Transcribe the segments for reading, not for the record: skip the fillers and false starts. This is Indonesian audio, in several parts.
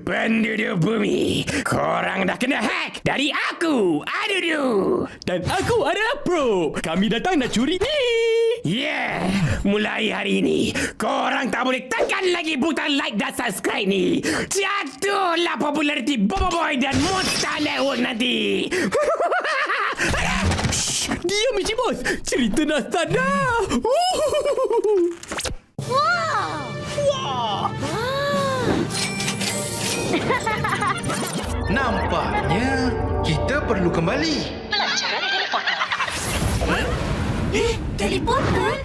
Penduduk bumi, korang dah kena hack dari aku, Adudu. Dan aku adalah Pro. Kami datang nak curi ni. Yeah, mulai hari ini, korang tak boleh tekan lagi butang like dan subscribe ni. Jatuhlah populariti Bobo Boy dan Monster Network nanti. Shh, diam Encik Bos. Cerita dah start dah. Nampaknya kita perlu kembali. Pelajaran teleporter. Teleporter?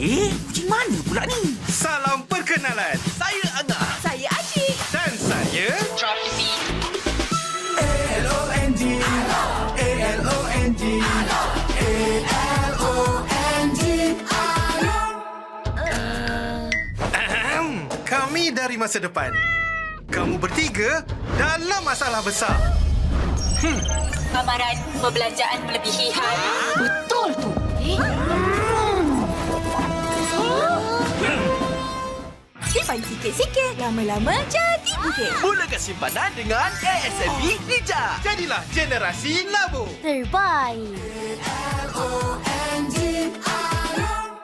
Macam mana pula ni? Salam perkenalan. Saya Angah. Saya Asyik. Dan saya Drop the beat. ALONG. ALONG. kami dari masa depan. Kamu bertiga dalam masalah besar. Amaran perbelanjaan melebihi had. Betul tu. Simpan sikit-sikit, lama-lama jadi bukit. Mulakan simpanan dengan ASMB Ninja. Jadilah generasi labu. Terbaik.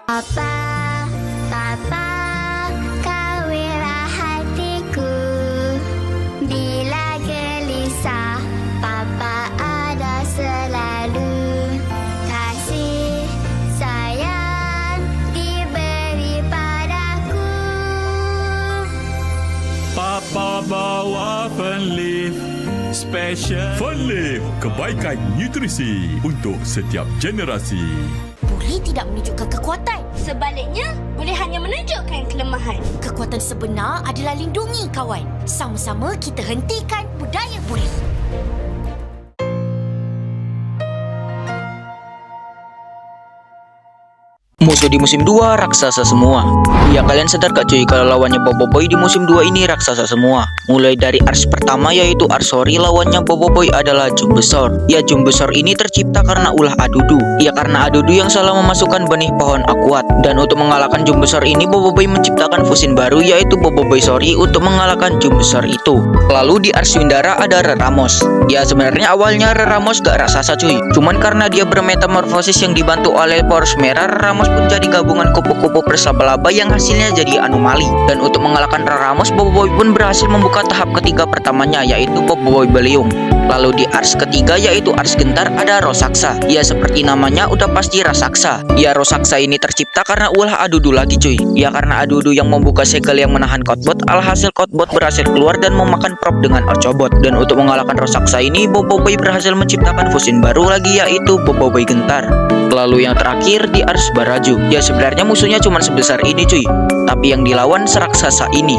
Papa, Papa, kawinlah hatiku. Bila gelisah, Papa ada selalu. Kasih sayang diberi padaku. Papa bawa Fernleaf Special. Fernleaf, kebaikan nutrisi untuk setiap generasi. Boleh tidak menunjukkan kekuatan. Sebaliknya, boleh hanya menunjukkan kelemahan. Kekuatan sebenar adalah lindungi kawan. Sama-sama kita hentikan budaya buli. Musuh di musim 2 raksasa semua. Ya kalian sadar gak cuy kalau lawannya Bobo Boy di musim 2 ini raksasa semua. Mulai dari ars pertama yaitu Arsori, lawannya Bobo Boy adalah Jumbesor. Ya Jumbesor ini tercipta karena ulah Adudu. Ya karena Adudu yang salah memasukkan benih pohon akuat. Dan untuk mengalahkan Jumbesor ini Bobo Boy menciptakan fusin baru yaitu Bobo Boy Sori untuk mengalahkan Jumbesor itu. Lalu di ars Windara ada Reramos. Ya sebenarnya awalnya Reramos gak raksasa cuy. Cuman karena dia bermetamorfosis yang dibantu oleh poros merah, Reramos pun jadi gabungan kupu-kupu berlaba-laba yang hasilnya jadi anomali. Dan untuk mengalahkan Reramos, Bobo Boy pun berhasil membuka tahap ketiga pertamanya yaitu Bobo Boy Beliung. Lalu di ars ketiga yaitu ars Gentar ada Rosaksa. Ya seperti namanya udah pasti raksasa. Ya Rosaksa ini tercipta karena ulah Adudu lagi cuy. Ya karena Adudu yang membuka segel yang menahan Kotbot, alhasil Kotbot berhasil keluar dan memakan prop dengan Orcobot. Dan untuk mengalahkan Rosaksa ini Bobo Boy berhasil menciptakan fusin baru lagi yaitu Bobo Boy Gentar. Lalu yang terakhir di ars Baraju. Ya sebenarnya musuhnya cuma sebesar ini cuy, tapi yang dilawan seraksasa ini.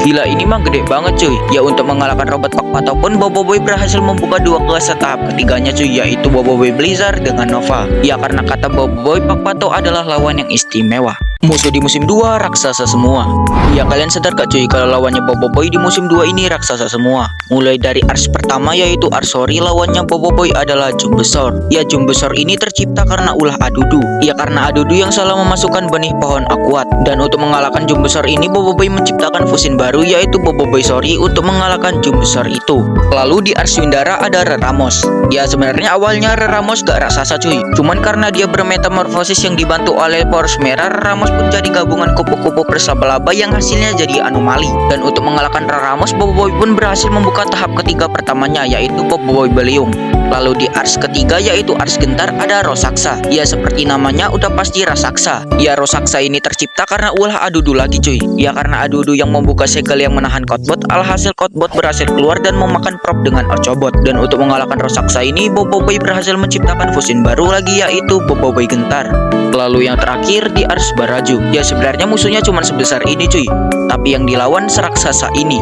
Gila ini mah gede banget cuy. Ya untuk mengalahkan robot Pak Pato pun Bobo Boy berhasil membuka dua kelas tahap ketiganya cuy, yaitu Bobo Boy Blizzard dengan Nova. Ya karena kata Bobo Boy, Pak Pato adalah lawan yang istimewa. Musuh di musim 2 raksasa semua. Ya kalian sadar gak cuy kalau lawannya Bobo Boy di musim 2 ini raksasa semua. Mulai dari ars pertama yaitu Arsori, lawannya Bobo Boy adalah Jumbesor. Ya Jumbesor ini tercipta karena ulah Adudu. Ya karena Adudu yang salah memasukkan benih pohon akuat. Dan untuk mengalahkan Jumbesor ini Bobo Boy menciptakan fusin baru yaitu Bobo Boy Sori untuk mengalahkan Jumbesor itu. Lalu di ars Windara ada Reramos. Ya sebenarnya awalnya Reramos gak raksasa cuy. Cuman karena dia bermetamorfosis yang dibantu oleh poros merah, Reramos pun jadi gabungan kupu-kupu berlaba-laba yang hasilnya jadi anomali. Dan untuk mengalahkan Reramos, Bobo Boy pun berhasil membuka tahap ketiga pertamanya yaitu Bobo Boy Beliung. Lalu di ars ketiga yaitu ars Gentar ada Rosaksa. Ya seperti namanya udah pasti raksasa. Ya Rosaksa ini tercipta karena ulah Adudu lagi cuy. Ya karena Adudu yang membuka segel yang menahan Kotbot, alhasil Kotbot berhasil keluar dan memakan prop dengan Orcobot. Dan untuk mengalahkan Rosaksa ini Bobo Boy berhasil menciptakan fusin baru lagi yaitu Bobo Boy Gentar. Lalu yang terakhir di ars Baraju. Ya sebenarnya musuhnya cuma sebesar ini cuy, tapi yang dilawan seraksasa ini.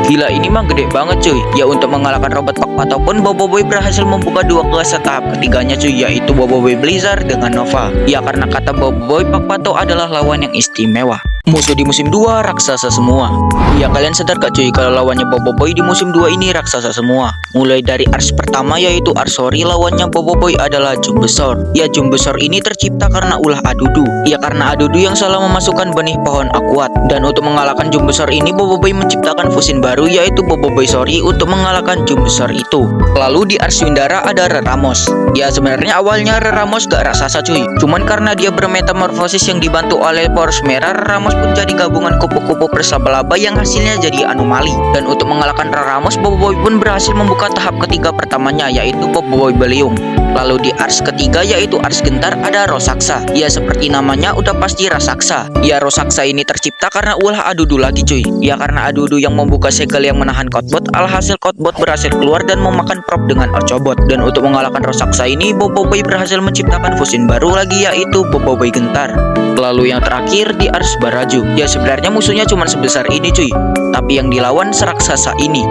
Gila ini mah gede banget cuy. Ya untuk mengalahkan robot Pak Pato pun Bobo Boy berhasil membuka dua kelas tahap ketiganya cuy, yaitu Bobo Boy Blizzard dengan Nova. Ya karena kata Bobo Boy, Pak Pato adalah lawan yang istimewa. Musuh di musim 2 raksasa semua. Ya kalian sadar gak cuy kalau lawannya Boboiboy di musim 2 ini raksasa semua. Mulai dari ars pertama yaitu Arsori, lawannya Boboiboy adalah Jumbesor. Ya Jumbesor ini tercipta karena ulah Adudu. Ya karena Adudu yang salah memasukkan benih pohon akuat. Dan untuk mengalahkan Jumbesor ini Boboiboy menciptakan fusin baru yaitu Boboiboy Sori untuk mengalahkan Jumbesor itu. Lalu di ars Windara ada Reramos. Ya sebenarnya awalnya Reramos gak raksasa cuy. Cuman karena dia bermetamorfosis yang dibantu oleh poros merah, Reramos pun jadi gabungan kupu-kupu berlaba-laba yang hasilnya jadi anomali. Dan untuk mengalahkan Reramos, Boboiboy pun berhasil membuka tahap ketiga pertamanya yaitu Boboiboy Beliung. Lalu di ars ketiga yaitu ars Gentar ada Rosaksa. Ya seperti namanya udah pasti raksasa. Ya Rosaksa ini tercipta karena ulah Adudu lagi cuy. Ya karena Adudu yang membuka segel yang menahan Kotbot, alhasil Kotbot berhasil keluar dan memakan prop dengan Ocobot. Dan untuk mengalahkan Rosaksa ini Boboiboy berhasil menciptakan fusin baru lagi yaitu Boboiboy Gentar. Lalu yang terakhir di ars Baraju. Ya sebenarnya musuhnya cuma sebesar ini cuy, tapi yang dilawan seraksasa ini.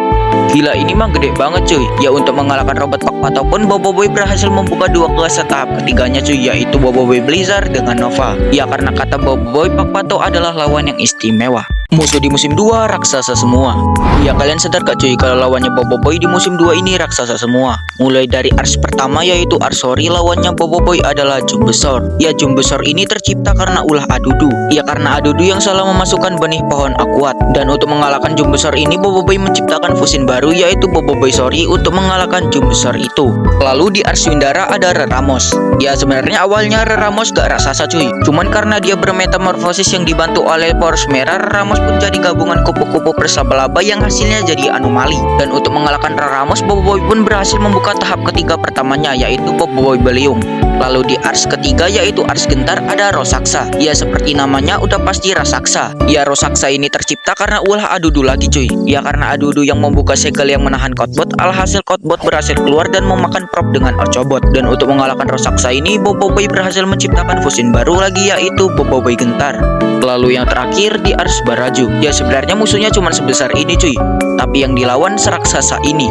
Gila ini mah gede banget cuy. Ya untuk mengalahkan Robot Pakpato pun Boboiboy berhasil membuka dua kelas tahap ketiganya cuy, yaitu Boboiboy Blizzard dengan Nova. Ya karena kata Boboiboy, Pakpato adalah lawan yang istimewa. Musuh di musim 2 raksasa semua. Ya kalian sadar gak cuy kalau lawannya Boboiboy di musim 2 ini raksasa semua. Mulai dari ars pertama yaitu Arsori, lawannya Boboiboy adalah Jumbesor. Ya Jumbesor ini tercipta karena ulah Adudu. Ya karena Adudu yang salah memasukkan benih pohon akuat. Dan untuk mengalahkan Jumbesor ini Boboiboy menciptakan fusin baru yaitu Boboiboy Sori untuk mengalahkan Jumbesor itu. Lalu di ars Windara ada Reramos. Ya sebenarnya awalnya Reramos gak raksasa cuy. Cuman karena dia bermetamorfosis yang dibantu oleh poros merah, Reramos pun jadi gabungan kupu-kupu berlaba-laba yang hasilnya jadi anomali. Dan untuk mengalahkan Reramos, Boboiboy pun berhasil membuka tahap ketiga pertamanya yaitu Boboiboy Beliung. Lalu di ars ketiga yaitu ars Gentar ada Rosaksa. Ya seperti namanya udah pasti raksasa. Ya Rosaksa ini tercipta karena ulah Adudu lagi cuy. Ya karena Adudu yang membuka segel yang menahan Kotbot, alhasil Kotbot berhasil keluar dan memakan prop dengan Ocobot. Dan untuk mengalahkan Rosaksa ini Boboiboy berhasil menciptakan fusin baru lagi yaitu Boboiboy Gentar. Lalu yang terakhir di ars Baraju. Ya sebenarnya musuhnya cuma sebesar ini cuy, tapi yang dilawan seraksasa ini.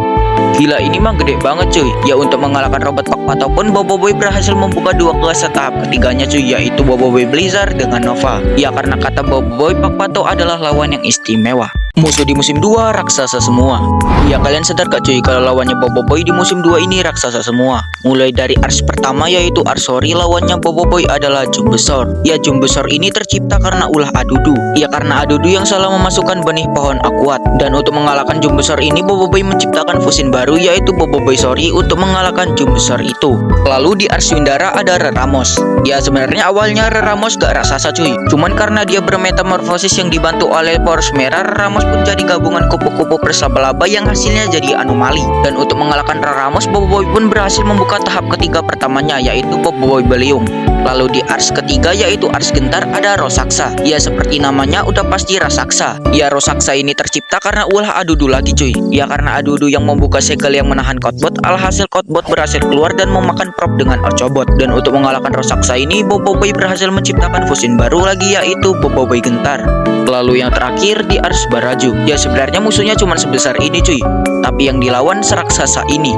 Gila ini mah gede banget cuy. Ya untuk mengalahkan Robot Pakpato pun Boboiboy berhasil membuka dua kelas tahap ketiganya cuy, yaitu Boboiboy Blizzard dengan Nova. Ya karena kata Boboiboy, Pakpato adalah lawan yang istimewa. Musuh di musim 2 raksasa semua. Ya kalian sadar gak cuy kalau lawannya Boboiboy di musim 2 ini raksasa semua. Mulai dari ars pertama yaitu Arsori, lawannya Boboiboy adalah Jumbesor. Ya Jumbesor ini tercipta karena ulah Adudu. Ya karena Adudu yang salah memasukkan benih pohon akuat. Dan untuk mengalahkan Jumbesor ini Boboiboy menciptakan fusin baru yaitu Boboiboy Sori untuk mengalahkan Jumbesor itu. Lalu di ars Windara ada Reramos. Ya sebenarnya awalnya Reramos gak raksasa cuy. Cuman karena dia bermetamorfosis yang dibantu oleh poros merah, Reramos pun jadi gabungan kupu-kupu berlaba-laba yang hasilnya jadi anomali. Dan untuk mengalahkan Reramos, Boboiboy pun berhasil membuka tahap ketiga pertamanya yaitu Boboiboy Beliung. Lalu di ars ketiga yaitu ars Gentar ada Rosaksa. Ya seperti namanya udah pasti raksasa. Ya Rosaksa ini tercipta karena ulah Adudu lagi cuy. Ya karena Adudu yang membuka segel yang menahan Kotbot, alhasil Kotbot berhasil keluar dan memakan prop dengan Ocobot. Dan untuk mengalahkan Rosaksa ini Boboiboy berhasil menciptakan fusin baru lagi yaitu Boboiboy Gentar. Lalu yang terakhir di ars Baraju. Ya sebenarnya musuhnya cuma sebesar ini cuy, tapi yang dilawan seraksasa ini.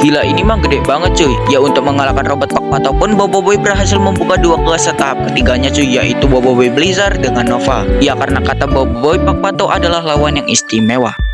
Gila ini mah gede banget cuy. Ya untuk mengalahkan Robot Pakpato pun Boboiboy berhasil membuka dua kelas tahap ketiganya cuy, yaitu Boboiboy Blizzard dengan Nova. Ya karena kata Boboiboy, Pakpato adalah lawan yang istimewa.